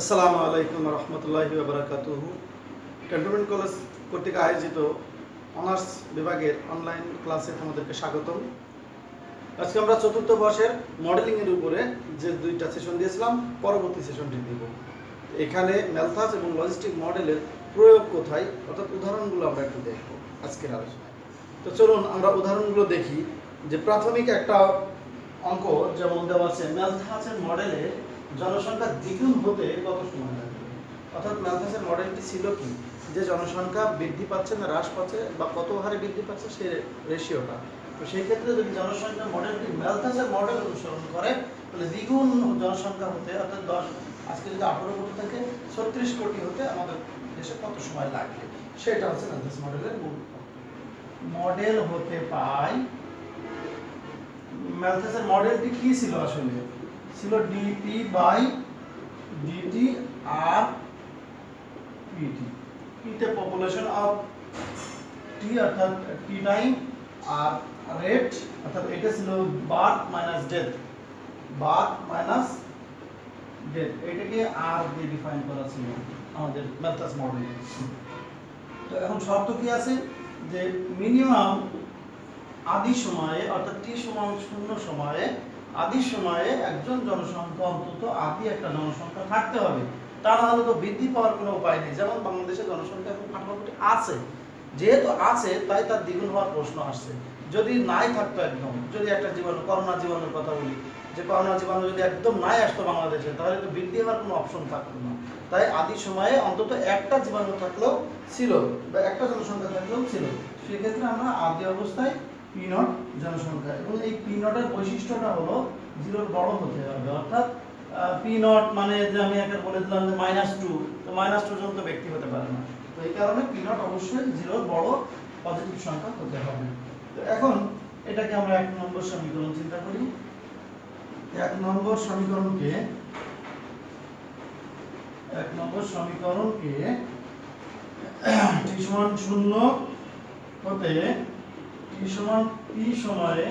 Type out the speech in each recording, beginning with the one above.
আসসালামু আলাইকুম রহমতুল্লাহি বারাকাতুহু। ক্যান্টনমেন্ট কলেজ কর্তৃক আয়োজিত অনার্স বিভাগের অনলাইন ক্লাসে তোমাদেরকে স্বাগতম। আজকে আমরা চতুর্থ বর্ষের মডেলিংয়ের উপরে যে দুইটা সেশন দিয়েছিলাম, পরবর্তী সেশনটি দিব। এখানে ম্যালথাস এবং লজিস্টিক মডেলের প্রয়োগ কোথায়, অর্থাৎ উদাহরণগুলো আমরা একটু দেখব আজকের আলোচনায়। তো চলুন আমরা উদাহরণগুলো দেখি। যে প্রাথমিক একটা অঙ্ক যেমন দেওয়া আছে, ম্যালথাসের মডেলে জনসংখ্যা দ্বিগুণ হতে কত সময় লাগবে। অর্থাৎ ম্যালথাসের মডেলটি ছিল কি, যে জনসংখ্যা বৃদ্ধি পাচ্ছে না হ্রাস পাচ্ছে বা কত হারে বৃদ্ধি পাচ্ছে সেই রেশিওটা। তো সেই ক্ষেত্রে যদি জনসংখ্যা মডেলটি ম্যালথাসের মডেল অনুসরণ করে, তাহলে দ্বিগুণ জনসংখ্যা হতে, অর্থাৎ আজকে যদি 18 কোটি থেকে 36 কোটি হতে আমাদের দেশে কত সময় লাগবে, সেটা হচ্ছে ম্যালথাস মডেলের মূল মডেল হতে পাই। ম্যালথাসের মডেলটি কি ছিল? আসলে ছিল DP by DT r PT. পিতে পপুলেশন অফ টি অর্থাৎ টি টাইম, আর রেট অর্থাৎ এটা ছিল birth minus death, birth minus death, এটাকে আর দিয়ে ডিফাইন করা ছিল আমাদের ম্যালথাস মডেল। তো এখন শর্ত কি আছে, যে মিনিমাম আদি সময়ে অর্থাৎ টি সমান 0 সময়ে, আদি সময়ে একজন জনসংখ্যা অন্তত আদি একটা জনসংখ্যা থাকতে হবে। তা না হলে তো বৃদ্ধি পাওয়ার কোনো উপায় নেই। যেমন বাংলাদেশের জনসংখ্যা এখন 18 কোটি আছে, যেহেতু আছে তাই তার দ্বিগুণ হওয়ার প্রশ্ন আসছে। যদি নাই থাকতো একদম, যদি একটা জীবাণু, করোনা জীবাণুর কথা বলি, যে করোনা জীবাণু যদি একদম নাই আসতো বাংলাদেশে, তাহলে তো বৃদ্ধি হওয়ার কোনো অপশন থাকতো না। তাই আদি সময়ে অন্তত একটা জীবাণু থাকলেও ছিল বা একটা জনসংখ্যা থাকলেও ছিল। সেক্ষেত্রে আমরা আদি অবস্থায় পি নট জনসংখ্যা, এবং এই পি নটের বৈশিষ্ট্যটা হলো জিরোর বড় হতে হবে। অর্থাৎ পি নট মানে যে আমি একটা বলে দিলাম যে -2, তো -2 জন তো ব্যক্তি হতে পারে না। তো এই কারণে পি নট অবশ্যই জিরোর বড় পজিটিভ সংখ্যা হতে হবে। তো এখন এটাকে আমরা 1 নম্বর সমীকরণ চিন্তা করি। 1 নম্বর সমীকরণকে টি সমান 0 হতে টি সমান পি সময়ে,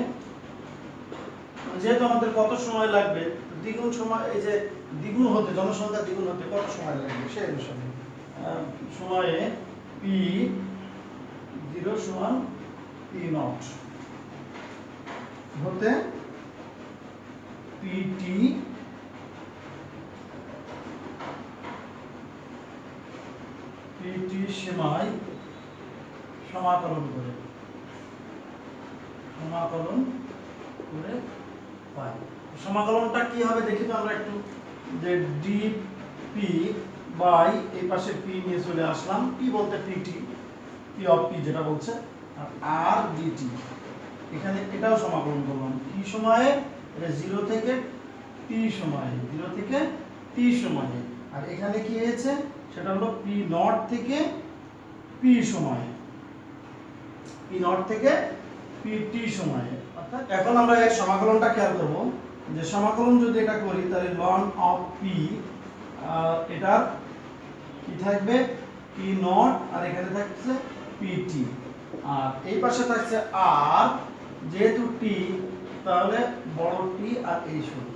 যেহেতু আমাদের কত সময় লাগবে, দ্বিগুণ সময়, এই যে দ্বিগুণ হতে, জনসংখ্যা দ্বিগুণ হতে কত সময় লাগবে সেই অনুসারে সময়ে পি 0 সমান পি নট হতে পিটি সীমায় সমাকলন করে পাই। সমাকলনটা কি হবে দেখি তো আমরা একটু, যে ডিপি বাই এই পাশে পি নিয়ে চলে আসলাম, পি বলতে পিটি, পি অফ পি যেটা বলছে, আর আর ডিটি এখানে এটাও সমাকলন করলাম কি সময়ে, এটা 0 থেকে টি সময়ে, 0 থেকে টি সময়ে। আর এখানে কি হয়েছে, সেটা হলো পি নট থেকে পি সময়ে, পি নট থেকে পি টি সময়ে। অর্থাৎ এখন আমরা এই সমাকলনটা খেয়াল করব, যে সমাকলন যদি এটা করি তাহলে ln অফ পি, এটার কি থাকবে পি নট, আর এখানে থাকছে পিটি, আর এই পাশে থাকছে আর, যেহেতু টি তাহলে বড় টি আর এই শূন্য,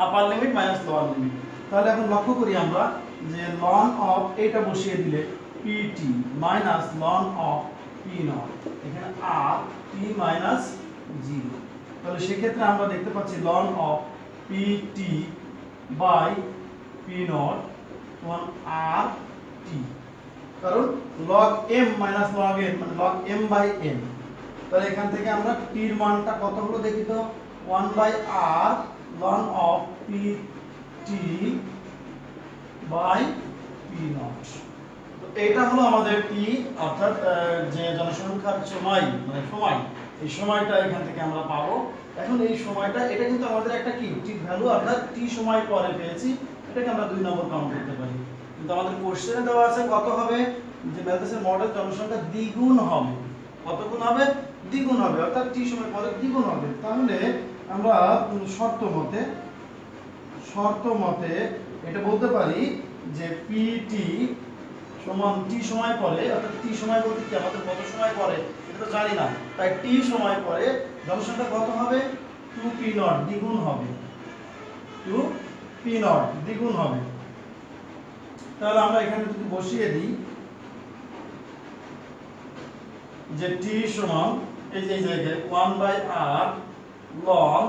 আপার লিমিট মাইনাস লোয়ার লিমিট। তাহলে এখন লক্ষ্য করি আমরা যে ln অফ এটা বসিয়ে দিলে PT minus ln of P naught, এখানে আর টি মাইনাস 0। তাহলে সেক্ষেত্রে আমরা দেখতে পাচ্ছি ln of PT by P naught সমান আর টি, কারণ log m minus log n মানে log m বাই n। তাহলে এখান থেকে আমরা t এর মানটা কত হলো দেখি তো, 1 by r ln of pt by p naught. তো এটা হলো আমাদের t, অর্থাৎ যে জনসংখ্যার সময়, মানে সময়, এই সময়টা এখান থেকে আমরা পাবো। এখন এই সময়টা, এটা কিন্তু আমাদের একটা কি t ভ্যালু, অর্থাৎ t সময় পরে পেয়েছি, এটাকে আমরা 2 নম্বর কাউন্ট করতে পারি। কিন্তু আমাদের কোশ্চেনে দেওয়া আছে কত হবে, যে ম্যালথাসের মডেল জনসংখ্যা দ্বিগুণ হবে। কত গুণ হবে? দ্বিগুণ হবে, অর্থাৎ টি সময় পরে দ্বিগুণ হবে। তাহলে আমরা শর্ত মতে এটা বলতে পারি যে পিটি সমান টি সময় পরে, অর্থাৎ টি সময় বলতে কি আমাদের কত সময় পরে এটা তো জানি না, তাই টি সময় পরে জনসংখ্যা কত হবে, 2 পি নট দ্বিগুণ হবে, 2 পি নট দ্বিগুণ হবে। তাহলে আমরা এখানে যদি বসিয়ে দিই যে t সমান এই যে এই জায়গায় 1/r ln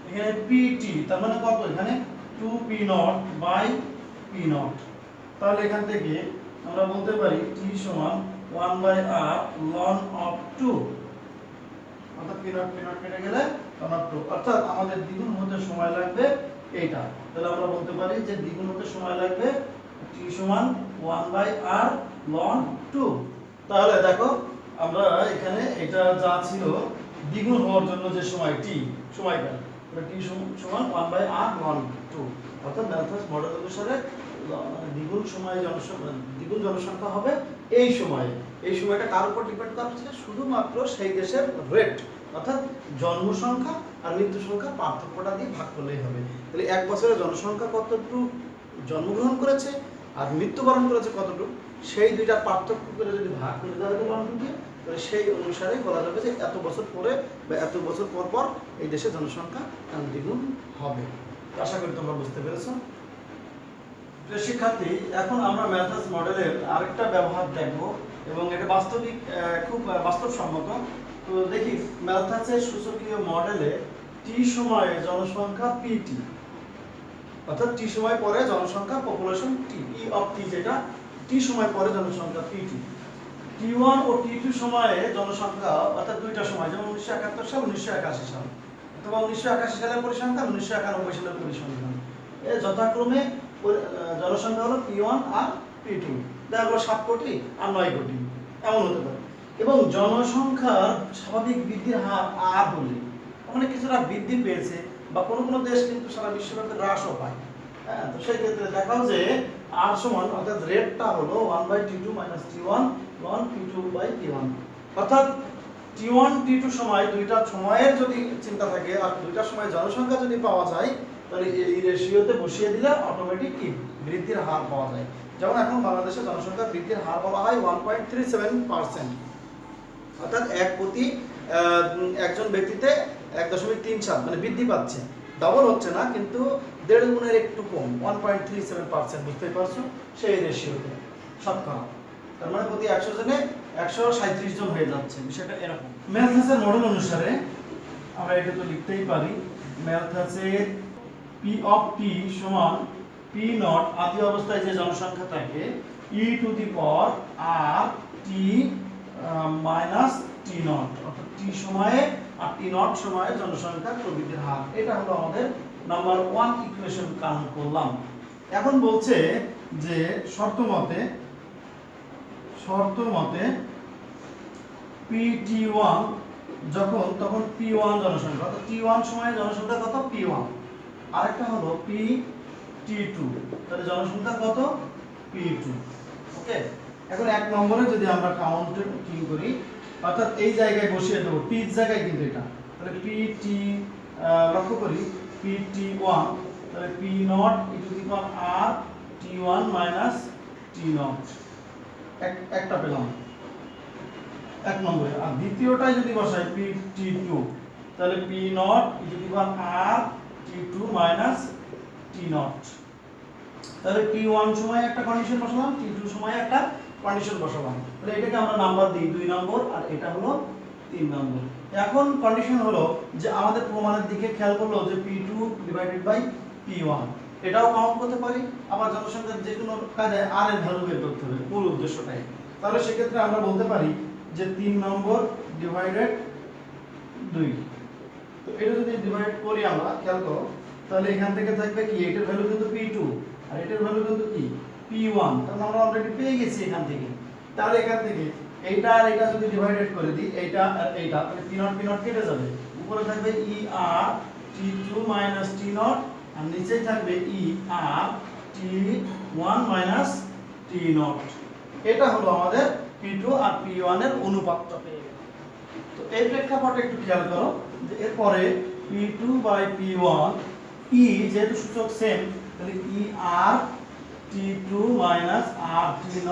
এখানে pt, তার মানে কত এখানে 2p0/p0। তাহলে এখান থেকে আমরা বলতে পারি t সমান 1/r ln of 2, অর্থাৎ p0 কেটে গেলে ln of 2, অর্থাৎ আমাদের দ্বিগুণ হতে সময় লাগবে এইটা। তাহলে আমরা বলতে পারি যে দ্বিগুণ হতে সময় লাগবে t সমান 1/r ln 2। তাহলে দেখো আমরা এখানে এটা যা ছিল দ্বিগুণ হওয়ার জন্য যে সময় t সময়কাল, t সমান 1/r ln 2, অর্থাৎ ম্যালথাস মডেল অনুসারে দ্বিগুণ সময় দ্বিগুণ জনসংখ্যা হবে এই সময়ে। এই সময়টা কার উপর ডিপেন্ড করছে? শুধুমাত্র সেই দেশের রেট, অর্থাৎ জন্মসংখ্যা আর মৃত্যু সংখ্যা পার্থক্যটা দিয়ে ভাগ করলেই হবে। তাহলে এক বছরে জনসংখ্যা কতটুকু জন্মগ্রহণ করেছে আর মৃত্যুবরণ করেছে কতটুকু, সেই দুইটা পার্থক্য করে যদি ভাগ করে দেওয়া হবে লন্ডন দিয়ে, তাহলে সেই অনুসারে বলা যাবে যে এত বছর পরে বা এত বছর পর পর এই দেশের জনসংখ্যা দ্বিগুণ হবে। আশা করি তোমরা বুঝতে পেরেছো। শিক্ষার্থী, এখন আমরা ম্যালথাস মডেলের আরেকটা ব্যবহার দেখব এবং এটা বাস্তবিক খুব বাস্তবসম্মত। তো দেখি ম্যালথাসের সূচকীয় মডেলে টি সময়ে জনসংখ্যা পিটি, অর্থাৎ টি সময় পরে জনসংখ্যা পপুলেশন টি, পি অফ টি যেটা টি সময় পরে জনসংখ্যা পিটি, টি1 ও টি2 সময়ে জনসংখ্যা অর্থাৎ দুইটা সময়, যেমন 1971 সাল 1981 সাল, অথবা 1981 সালের পরিসংখ্যান 1991 সালের পরিসংখ্যান, এ যথাক্রমে জনসংখ্যা হলো P1 আর P2, দেখা গেল 7 কোটি আর 9 কোটি এমন হতে পারে। এবং জনসংখ্যার স্বাভাবিক বৃদ্ধির হার আর হলে মানে কিছুটা বৃদ্ধি পেয়েছে বা কোনো কোনো দেশ কিন্তু সারা বিশ্বব্যাপী হ্রাসও পায়। হ্যাঁ, তো সেই ক্ষেত্রে দেখাও যে আর সমান অর্থাৎ রেটটা হলো 1/t2 - t1 ln p2/p1, অর্থাৎ t1 t2 সময় দুইটা সময়ের যদি চিন্তা থাকে আর দুইটা সময় জনসংখ্যা যদি পাওয়া যায়, তাহলে এই রেশিওতে বসিয়ে দিলে অটোমেটিক কি বৃদ্ধির হার পাওয়া যায়। যেমন এখন বাংলাদেশে জনসংখ্যা বৃদ্ধির হার বলা হয় 1.37%, অর্থাৎ এক প্রতি একজন ব্যক্তিতে 1.37 মানে বৃদ্ধি পাচ্ছে, ডবল হচ্ছে না কিন্তু 1.5 গুণের একটু কম, 1.37%, বুঝতেই পারছো সেই রেশিওতে শতকরা। তার মানে প্রতি 100 জনে 137 জন হয়ে যাচ্ছে, বিষয়টা এরকম। ম্যালথাসের মডেল অনুসারে আমরা এটা তো লিখতেই পারি, ম্যালথাসের p অফ t সমান p0 আদি অবস্থায় যে জনসংখ্যা থাকে e two the power r t minus t0, অর্থাৎ t সময়ে আর t0 সময়ে জনসংখ্যার প্রবৃদ্ধির হার। এটা হলো আমাদের নাম্বার 1 ইকুয়েশন কাউন্ট করলাম। এখন বলছে যে শর্ত মতে pt1 যখন তখন p1 জনসংখ্যা, অর্থাৎ t1 সময়ে জনসংখ্যা কত p1, আরেকটা হলো pt2, তাহলে জনসংখ্যা কত p2। ওকে, এখন এক নম্বরে যদি আমরা কাউন্টিং করি, অর্থাৎ এই জায়গায় বসিয়ে দেবো p এর জায়গায়, কিন্তু এটা তাহলে pt লক্ষ্য করি pt1, তাহলে p0 e two the power r t1 minus t0, একটা পেলাম এক নম্বরে। আর দ্বিতীয়টায় যদি বসাই pt2, তাহলে p0 e two the power r t2 minus t0, তাহলে t1 সময়ে একটা কন্ডিশন বসালাম, t2 সময়ে একটা কন্ডিশন বসালাম, তাহলে এটাকে আমরা নাম্বার দিই 2 নম্বর আর এটা হলো 3 নম্বর। এখন কন্ডিশন হলো যে আমাদের প্রমাণের দিকে খেয়াল করলো যে p2 ডিভাইডেড বাই p1, এটাও কাউন্ট করতে পারি, আবার জনসংখ্যার যে কোনো কাজে r এর ভ্যালু বের করতে হবে, মূল উদ্দেশ্যটাই। তাহলে সেক্ষেত্রে আমরা বলতে পারি যে 3 নম্বর ডিভাইডেড 2, তো এটা যদি ডিভাইড করি আমরা খেয়াল করো, তাহলে এখান থেকে থাকবে কি এটার ভ্যালু কিন্তু p2 আর এটার ভ্যালু কিন্তু কি p1, তাহলে আমরা অলরেডি পেয়ে গেছি এখান থেকে। তাহলে এখান থেকে এইটা আর এটা যদি ডিভাইডেড করে দিই, এইটা আর এইটা, তাহলে p0 কেটে যাবে, উপরে থাকবে er t2 t0 আর নিচে থাকবে er t1 t0। এটা হলো আমাদের p2 আর p1 এর অনুপাতটা পেয়ে গেল। তো এই প্রেক্ষাপটে একটু খেয়াল করো যে এরপরে p2/p1 e যেহেতু সূচক সেম, তাহলে er t2 r t0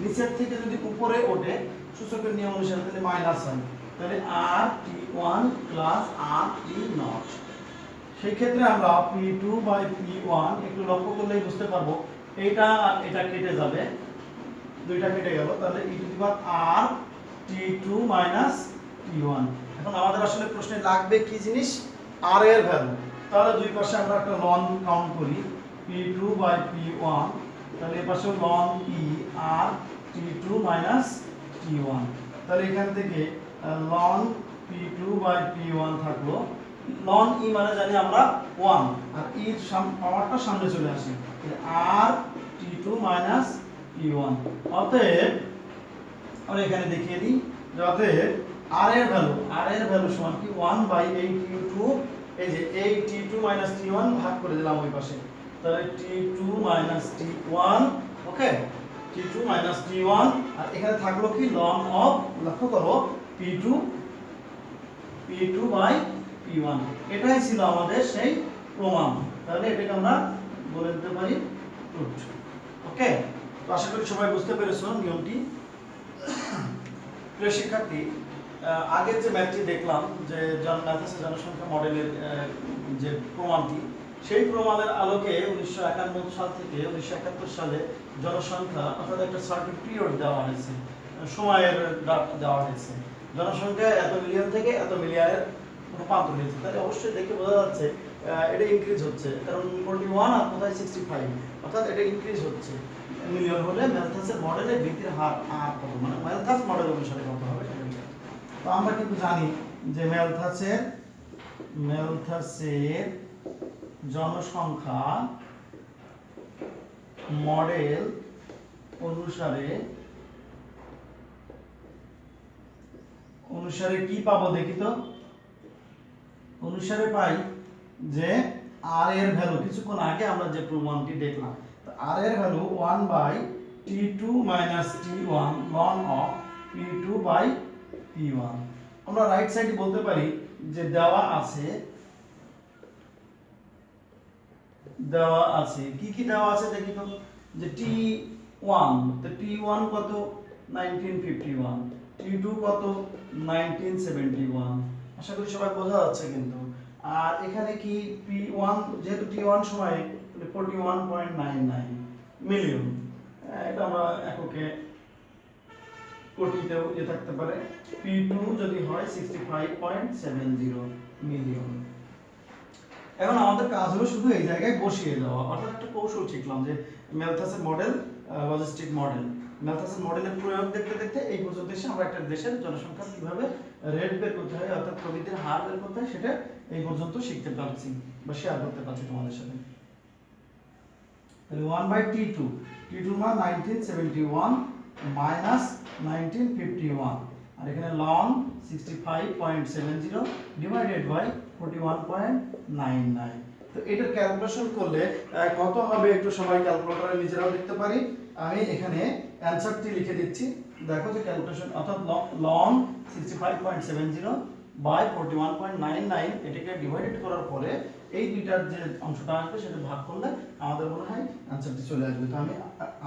নিচের থেকে যদি উপরে ওঠে সূচকের নিয়ম অনুসারে তাহলে মাইনাস হয়, তাহলে r t1 plus r t0। সেই ক্ষেত্রে আমরা p2/p1 একটু লক্ষ্য করলেই বুঝতে পারবো এইটা আর এটা কেটে যাবে, দুইটা কেটে গেল, তাহলে e two the power r t2 minus t1। এখন আমাদের আসলে প্রশ্নে লাগবে কি জিনিস, r এর ভ্যালু। তাহলে দুই পাশে আমরা একটা লন কাউন্ট করি, p2 বাই p1, তাহলে এই পাশে loan e r t2 minus t1। তাহলে এখান থেকে লন p2 বাই p1 থাকলো, লন e মানে জানি আমরা 1, আর e এর পাওয়ারটা সামনে চলে আসে, r t2 মাইনাস t1। অতএব আমরা এখানে দেখিয়ে দিই যে অতএব r এর ভ্যালু সমান কি 1 বাই এই t2, এই যে এই t2 মাইনাস t1 ভাগ করে দিলাম ওই পাশে, তাহলে t2 মাইনাস t1, ওকে, t2 মাইনাস t1, আর এখানে থাকলো কি ln অফ, লক্ষ্য করো p2 বাই p1। এটাই ছিল আমাদের সেই প্রমাণ। তাহলে এটাকে আমরা বলে দিতে পারি প্রুফ। ওকে, তো আশা করি সবাই বুঝতে পেরেছো নিয়মটি। প্রিয় শিক্ষার্থী, আগের যে ম্যাথটি দেখলাম যে ম্যাথেসের জনসংখ্যা মডেলের যে প্রমাণটি, সেই প্রমাণের আলোকে 1951 সাল থেকে 1971 সালে জনসংখ্যা অর্থাৎ একটা সার্টেন পিরিয়ড দেওয়া হয়েছে, সময়ের দেওয়া হয়েছে, জনসংখ্যা এত মিলিয়ন থেকে এত মিলিয়নের রূপান্তর হয়েছে। তাহলে অবশ্যই দেখে বোঝা যাচ্ছে এটা ইনক্রিজ হচ্ছে, কারণ 41 আর কোথায় 65, অর্থাৎ এটা ইনক্রিজ হচ্ছে। মিলিয়ন হলে ম্যালথাসের মডেলে বৃদ্ধির হার আর কত, মানে ম্যালথাস মডেল অনুসারে কত হবে সেটা। তো আমরা কিন্তু জানি যে ম্যালথাসের জনসংখ্যা মডেল অনুসারে কি পাবো দেখি তো, অনুসারে পাই যে r এর ভ্যালু, কিছুক্ষণ আগে আমরা যে প্রমাণটি দেখলাম, তো r এর value 1 by t2 minus t1 ln of p2 by p1। আমরা রাইট সাইডে বলতে পারি যে দেওয়া আছে কি কি দেওয়া আছে দেখি তো, যে t1, তো t1 কত 1951, t2 কত 1971, আশা করি সবাই বোঝা যাচ্ছে কিন্তু। আর এখানে কি p1, যেহেতু t1 সময় 41.99 মিলিয়ন, এটা আমরা এককে কোটিতেও থাকতে পারে, p2 যদি হয় 65.70 মিলিয়ন। এখন আমাদের কাজ হলো শুধু এই জায়গায় বসিয়ে দেওয়া, অর্থাৎ একটা কৌশল শিখলাম যে ম্যালথাসের মডেল, লজিস্টিক মডেল, ম্যালথাসের মডেলের প্রয়োগ দেখতে দেখতে এই পর্যন্ত এসে আমরা একটা দেশের জনসংখ্যা কিভাবে রেট বের করতে হয়, অর্থাৎ প্রবৃদ্ধির হার বের করতে হয়, সেটা এই পর্যন্ত শিখতে পারছি বা শেয়ার করতে পারছি তোমাদের সাথে। তাহলে 1 বাই t2, t2 মান 1971 মাইনাস 1951, আর এখানে ln 65.70 ডিভাইডেড বাই 41.99। তো এটার ক্যালকুলেশন করলে কত হবে একটু সবাই ক্যালকুলেটরে নিজেরাও দেখতে পারি। আমি এখানে অ্যানসারটি লিখে দিচ্ছি, দেখো যে ক্যালকুলেশন, অর্থাৎ ln 65.70 বাই 41.99, এটাকে ডিভাইডেড করার পরে এই দুইটার যে অংশটা আসবে সেটা ভাগ করলে আমাদের মনে হয় অ্যানসারটি চলে আসবে। তো আমি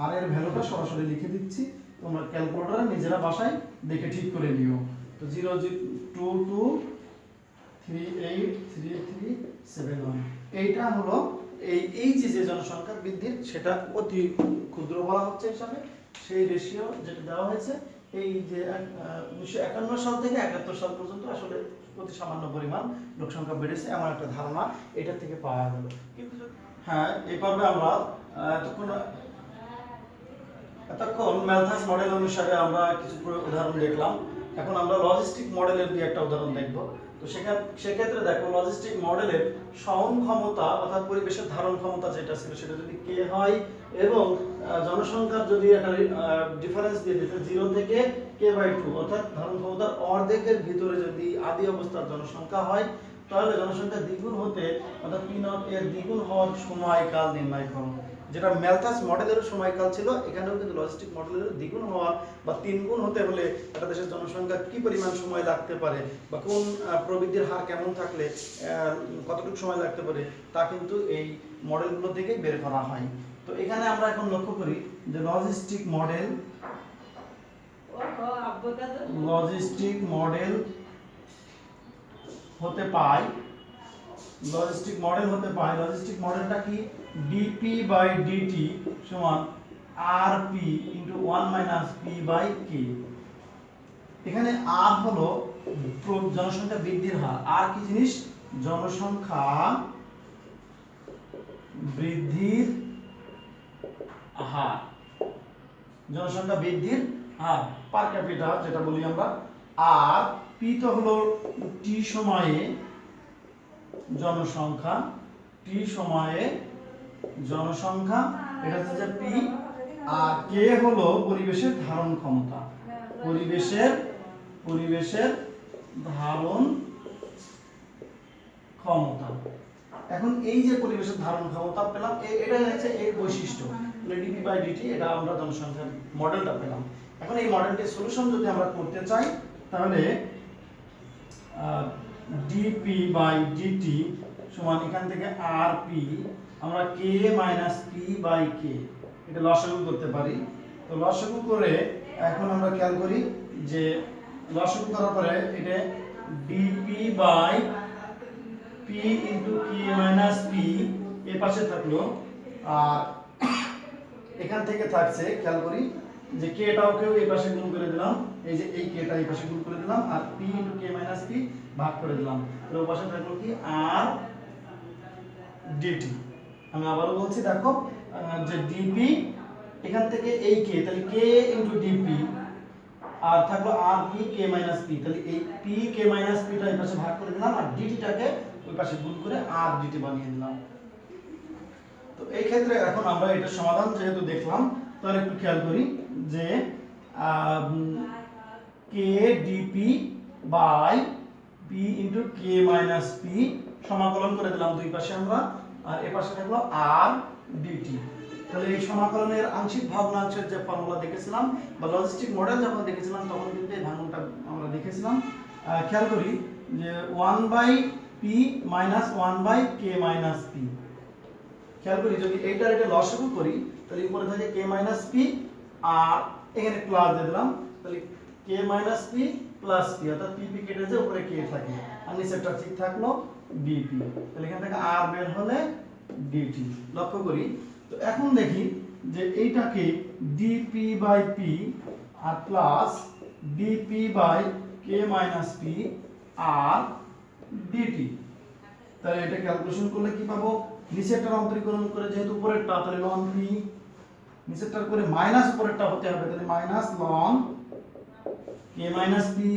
r এর ভ্যালুটা সরাসরি লিখে দিচ্ছি, তোমরা ক্যালকুলেটরে নিজেরা বাসায় দেখে ঠিক করে নিও। তো 002238337 এইটা হলো এই যে জনসংখ্যা বৃদ্ধির, সেটা অতি ক্ষুদ্র বলা হচ্ছে হিসাবে সেই রেশিও যেটা দেওয়া হয়েছে, এই যে 1951 সাল থেকে 71 সাল পর্যন্ত আসলে অতি সামান্য পরিমাণ লোকসংখ্যা বেড়েছে এমন একটা ধারণা এটা থেকে পাওয়া গেল। কিন্তু হ্যাঁ, এই পর্বে আমরা এতক্ষণ ম্যালথাস মডেল অনুসারে আমরা কিছু উদাহরণ দেখলাম। এখন আমরা লজিস্টিক মডেলের দিয়ে একটা উদাহরণ দেখব। তো সেক্ষেত্রে দেখো, লজিস্টিক মডেলের সহন ক্ষমতা অর্থাৎ পরিবেশের ধারণ ক্ষমতা যেটা ছিল সেটা যদি k হয় এবং জনসংখ্যার যদি একটা ডিফারেন্স দিয়ে দিতে 0 থেকে k/2 অর্থাৎ ধারণ ক্ষমতার অর্ধেকের ভিতরে যদি আদি অবস্থার জনসংখ্যা হয়, তাহলে জনসংখ্যা দ্বিগুণ হতে অর্থাৎ p0 এর দ্বিগুণ হওয়ার সময়কাল নির্ণয় করো। যেটা ম্যালথাস মডেলের সময়কাল ছিল, এখানেও কিন্তু লজিস্টিক মডেলের দ্বিগুণ হওয়ার বা 3 গুণ হতে হলে একটা দেশের জনসংখ্যা কি পরিমাণ সময় লাগতে পারে বা কোন প্রবৃদ্ধির হার কেমন থাকলে কতটুকু সময় লাগতে পারে তা কিন্তু এই মডেলগুলো থেকেই বের করা হয়। তো এখানে আমরা এখন লক্ষ্য করি যে লজিস্টিক মডেল হতে পাই লজিস্টিক মডেল হতে পারে, লজিস্টিক মডেলটা কি, ডিপি বাই ডিটি সমান R P into 1 minus P by K. এখানে আর হলো জনসংখ্যা বৃদ্ধির হার, আর কি জিনিস, জনসংখ্যা বৃদ্ধির হার, জনসংখ্যা বৃদ্ধির হার পার ক্যাপিটা যেটা বলি আমরা। আর পি তো হলো টি সময়ে জনসংখ্যা, টি সময়ে জনসংখ্যা, এটা হচ্ছে যে পি। আর কে হলো পরিবেশের ধারণ ক্ষমতা, পরিবেশের ধারণ ক্ষমতা। এখন এই যে পরিবেশের ধারণ ক্ষমতা পেলাম, এটা হচ্ছে এই বৈশিষ্ট্য ডিপি বাই ডিটি, এটা আমরা জনসংখ্যার মডেলটা পেলাম। এখন এই মডেলটির সলিউশন যদি আমরা করতে চাই তাহলে ডিপি বাই ডিটি সমান এখান থেকে আর পি, আমরা কে মাইনাস পি বাই কে, এটা লসাগু করতে পারি। তো লসাগু করে এখন আমরা খেয়াল করি যে লসাগু করার পরে এটা DP by P into K minus P এর পাশে থাকলো, আর এখান থেকে থাকছে খেয়াল করি যে কেটাওকেও এই পাশে গুণ করে দিলাম, এই যে এই কেটা এই পাশে গুণ করে দিলাম, আর P into K minus P ভাগ করে দিলাম, তাহলে ওই পাশে থাকলো কি আর ডিটি। আমি আবারও বলছি, দেখো যে ডিপি এখান থেকে এই কে, তাহলে কে ইন্টু ডিপি, আর থাকলো আর পি কে মাইনাস পি, তাহলে এই পি কে মাইনাস পিটা এই পাশে ভাগ করে দিলাম, আর ডিটিটাকে ওই পাশে গুণ করে আর ডিটি বানিয়ে দিলাম। তো এই ক্ষেত্রে এখন আমরা এটার সমাধান যেহেতু দেখলাম, তাহলে একটু খেয়াল করি যে K DP by P into K minus P সমাকলন করে দিলাম দুই পাশে আমরা, আর এ পাশে থাকলো আর ডিটি। তাহলে এই সমাকলনের আংশিক ভগ্নাংশের যে ফর্মুলা দেখেছিলাম বা লজিস্টিক মডেল যখন দেখেছিলাম তখন কিন্তু এই ভাঙনটা আমরা দেখেছিলাম। খেয়াল করি যে 1 by P minus 1 by K minus P. খেয়াল করি যদি এইটার এটা লসাগু করি তাহলে উপরে থাকে কে মাইনাস পি, আর এখানে প্লাস দিয়ে দিলাম, তাহলে K minus P plus P, অর্থাৎ পি পি কেটে যে উপরে কে থাকে, আর নিচেরটা ঠিক থাকলো ডিপি, তাহলে এখান থেকে আর বের হলে ডিটি। লক্ষ্য করি, তো এখন দেখি যে এইটাকে ডিপি বাই পি আর plus DP by K minus P r DT, তাহলে এটা ক্যালকুলেশন করলে কি পাবো, নিচেরটার অন্তরীকরণ করে যেহেতু উপরেরটা, তাহলে লন পি, নিচেরটার করে মাইনাস উপরেরটা হতে হবে, তাহলে মাইনাস লন কে মাইনাস পি,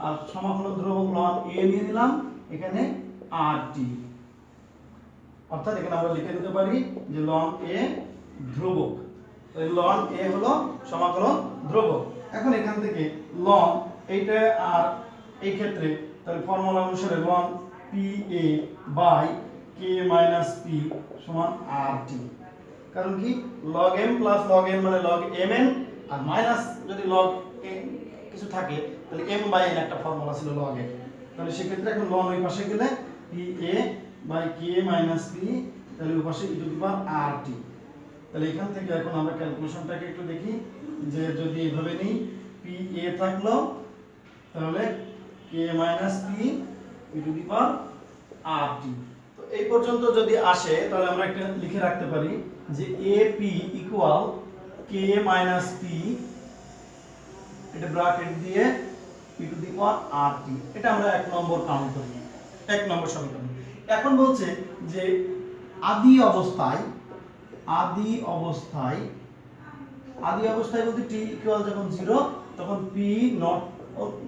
আর সমাকলন ধ্রুবক লন এ নিয়ে নিলাম, এখানে আর টি, অর্থাৎ এখানে আমরা লিখে দিতে পারি যে লন এ ধ্রুবক, তাহলে লন এ হলো সমাকলন ধ্রুবক। এখন এখান থেকে লন এইটা আর এই ক্ষেত্রে তাহলে ফর্মুলা অনুসারে ln P A by K minus P সমান আর টি, কারণ কি log m plus log n মানে log mn, আর মাইনাস যদি log n কিছু থাকে তাহলে m বাই n একটা ফর্মুলা ছিল log n, তাহলে সেক্ষেত্রে এখন লন ওই পাশে গেলে P A by K minus P, তাহলে ওই পাশে ই টু দি পাওয়ার আর টি। তাহলে এখান থেকে এখন আমরা ক্যালকুলেশনটাকে একটু দেখি যে যদি এইভাবে নিই পি এ থাকলো তাহলে K minus P E to the power R T. তো এই পর্যন্ত যদি আসে তাহলে আমরা একটা লিখে রাখতে পারি যে A P equal K minus P, এটা ব্র্যাকেট দিয়ে ই to the power R t, এটা আমরা এক নম্বর কাউন্ট করি, এক নম্বর সমীকরণ। এখন বলছে যে আদি অবস্থায় বলতে টি ইকুয়াল যখন 0 তখন পি নট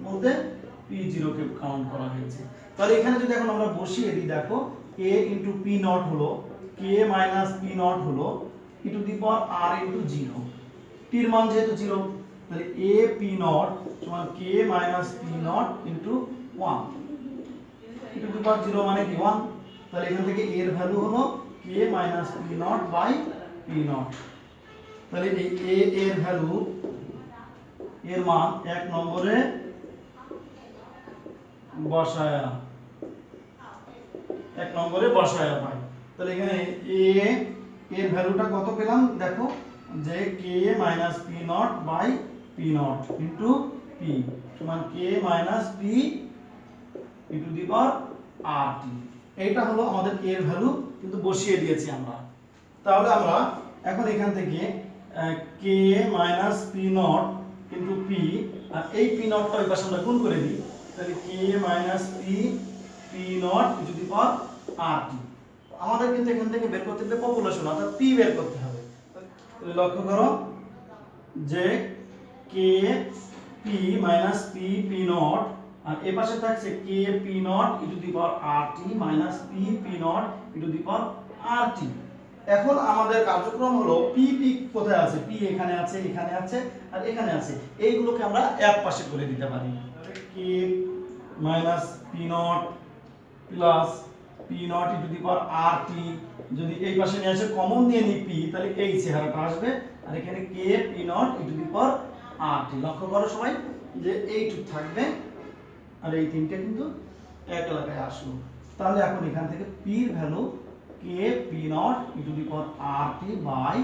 বলতে পি 0 কে কাউন্ট করা হয়েছে। তাহলে এখানে যদি এখন আমরা বসিয়ে দিই, দেখো a ইনটু পি নট হলো কে মাইনাস পি নট হলো ই to the power R into 0, টি এর মান যেহেতু 0 তাহলে a পি নট সমান K minus P naught into 1 E to the power 0 মানে কি 1, তাহলে এখান থেকে a এর ভ্যালু হলো K minus P naught by P naught. তাহলে এই a এর ভ্যালু এর মান এক নম্বরে বসায়া, এক নম্বরে বসায়া পাই। তাহলে এখানে a এর ভ্যালুটা কত পেলাম, দেখো যে K minus P naught by P naught into P সমান K minus P E to the power R T. এইটা হলো আমাদের কে এর ভ্যালু, কিন্তু বসিয়ে দিয়েছি আমরা। তাহলে আমরা এখন এখান থেকে K minus P naught into P, আর এই পি নটটা ওই পাশে আমরা গুণ করে দিই, তাহলে K minus P P naught to the power R T. আমাদের কিন্তু এখান থেকে বের করতে হবে পপুলেশন, অর্থাৎ পি বের করতে হবে। তাহলে লক্ষ্য করো যে K P minus P P naught, আর এ পাশে থাকছে K P naught E to the power R T minus P P naught E to the power আর টি। এখন আমাদের কার্যক্রম হলো পি পি কোথায় আছে, পি এখানে আছে, এখানে আছে, আর এখানে আছে, এইগুলোকে আমরা এক পাশে করে দিতে পারি। K minus P naught plus P naught E to the power R T, যদি এই পাশে নিয়ে আসে কমন নিয়ে নি পি, তাহলে এই চেহারাটা আসবে, আর এখানে k P naught E to the power R t. লক্ষ্য করো সবাই যে এইটুক থাকবে, আর এই তিনটে কিন্তু এক এলাকায় আসলো। তাহলে এখন এখান থেকে পি এর value k P naught E to the power R t by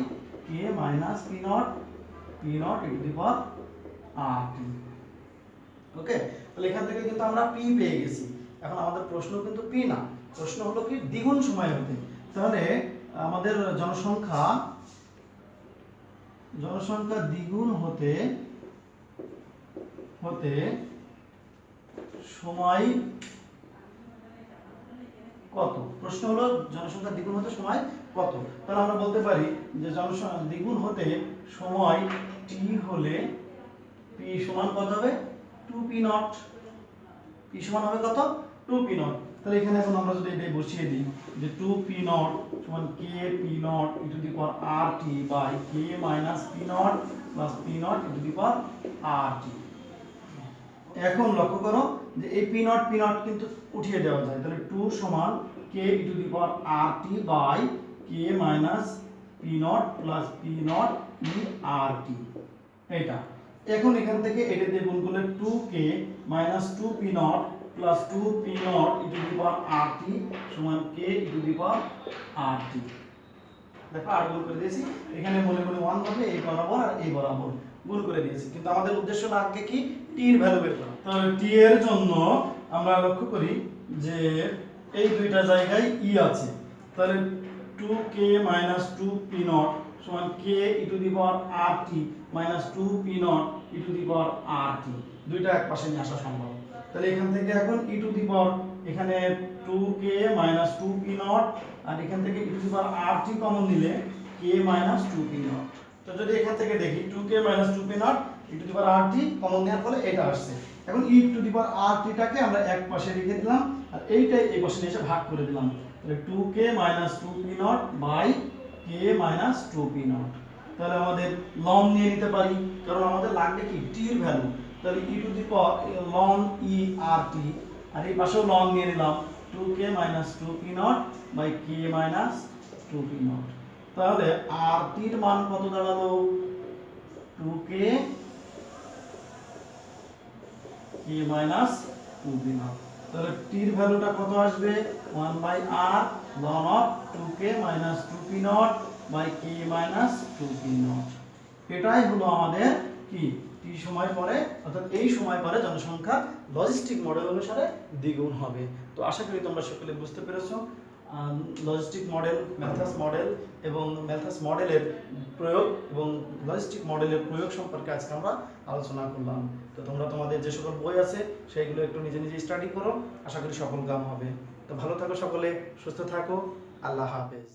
K minus P naught E to the power R t. Okay, তাহলে এখান থেকে কিন্তু আমরা পি পেয়ে গেছি। এখন আমাদের প্রশ্ন কিন্তু পি না, প্রশ্ন হলো কি দ্বিগুণ সময় হতে। তাহলে আমাদের জনসংখ্যা দ্বিগুণ হতে সময় কত? প্রশ্ন হলো জনসংখ্যা দ্বিগুণ হতে সময় কত। তাহলে আমরা বলতে পারি যে জনসংখ্যা দ্বিগুণ হতে সময় টি হলে পি সমান কত হবে? 2p not. পি সমান হবে কত? 2p naught. তাহলে এখানে এখন আমরা যদি এটা বসিয়ে দিই যে 2p নট সমান k P naught E to the power R t by K minus P naught plus P naught E to the power আর টি। এখন লক্ষ্য করো যে এই পি নট কিন্তু উঠিয়ে দেওয়া যায়, তাহলে 2 সমান k e to the power R t by K minus P naught plus P naught e r t. এটা এখন এখান থেকে এটা দিয়ে গুণ করলে 2k minus 2p naught plus 2p naught E to the power R t সমান k e to the power আর টি। দেখো আর গুণ করে দিয়েছি, এখানে মনে মনে 1 হবে, এই বরাবর আর এই বরাবর গুণ করে দিয়েছি, কিন্তু আমাদের উদ্দেশ্য না আগে কি টি এর ভ্যালু বের করা। তাহলে টি এর জন্য আমরা লক্ষ্য করি যে এই দুইটা জায়গায় ই আছে, তাহলে 2k মাইনাস 2p নট সমান k e to the power R T minus 2p naught E to the power R t. দুইটা এক পাশে নিয়ে আসা সম্ভব। তাহলে এখান থেকে এখন ই টু দি পাওয়ার এখানে 2k মাইনাস 2p নট, আর এখান থেকে e to the power R t common নিলে k মাইনাস 2p নট। তো যদি এখান থেকে দেখি 2k minus 2p naught E to the power R t common নেওয়ার ফলে এটা আসছে। এখন ই টু দি পাওয়ার আর টিটাকে আমরা এক পাশে রেখে দিলাম, আর এইটাই এই পাশে নিয়ে এসে ভাগ করে দিলাম। তাহলে 2k minus 2p naught by k minus 2p naught. তাহলে আমাদের লন নিয়ে নিতে পারি, কারণ আমাদের লাগবে কি টি এর ভ্যালু। তাহলে ই to the power loan E r টি, আর এই পাশেও লন নিয়ে নিলাম 2k minus 2p naught by k minus 2p naught. তাহলে আর টি এর মান কত দাঁড়ালো? 2k k minus 2p naught. তাহলে টি এর ভ্যালুটা কত আসবে? 1 by r ln of 2k minus 2p naught by k minus 2p naught. এটাই হলো আমাদের কি টি সময় পরে, অর্থাৎ এই সময় পরে জনসংখ্যা লজিস্টিক মডেল অনুসারে দ্বিগুণ হবে। তো আশা করি তোমরা সকলে বুঝতে পেরেছো লজিস্টিক মডেল, ম্যালথাস মডেল এবং ম্যালথাস মডেলের প্রয়োগ এবং লজিস্টিক মডেলের প্রয়োগ সম্পর্কে আজকে আমরা আলোচনা করলাম। তো তোমরা তোমাদের যে সকল বই আছে সেইগুলো একটু নিজে নিজে স্টাডি করো, আশা করি সফল কাম হবে। তো ভালো থাকো সকলে, সুস্থ থাকো, আল্লাহ হাফেজ।